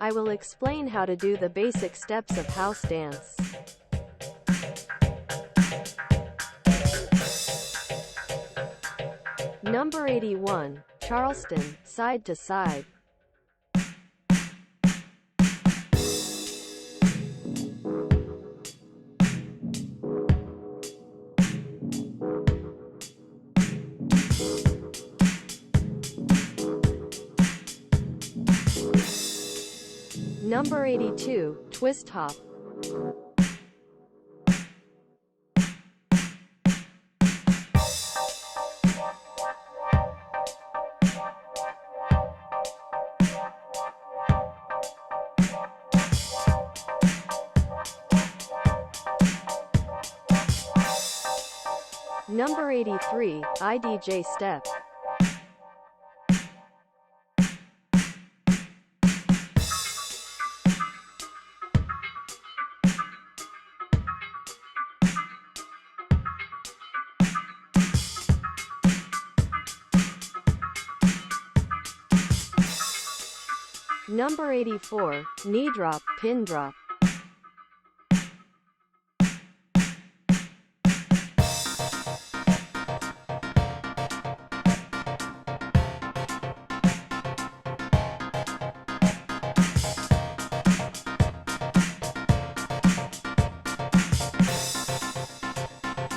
I will explain how to do the basic steps of house dance. Number 81. Charleston, side to side. Number 82. Twist hop. Number 83. I.D.J step. Number 84. Knee drop, pin drop.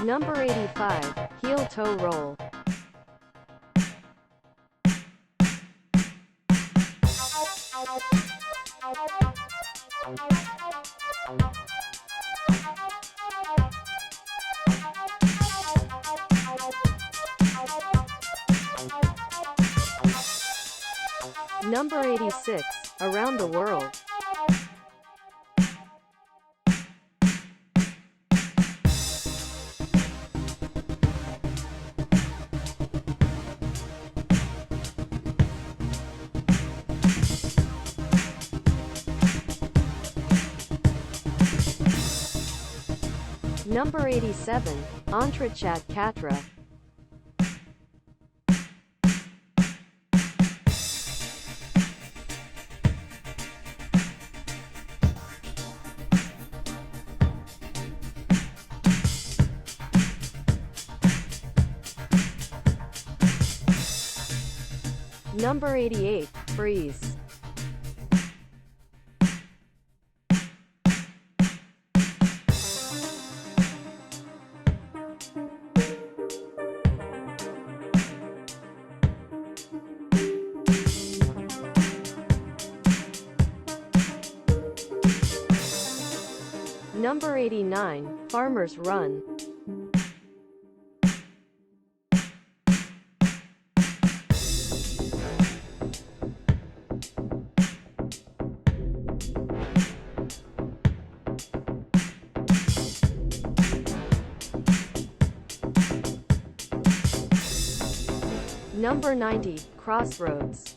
Number 85. Heel toe roll. Number 86. Around the world. Number 87. Entrechat Quatre. Number 88. Freeze. Number 89. Farmer's run. Number 90. Crossroads.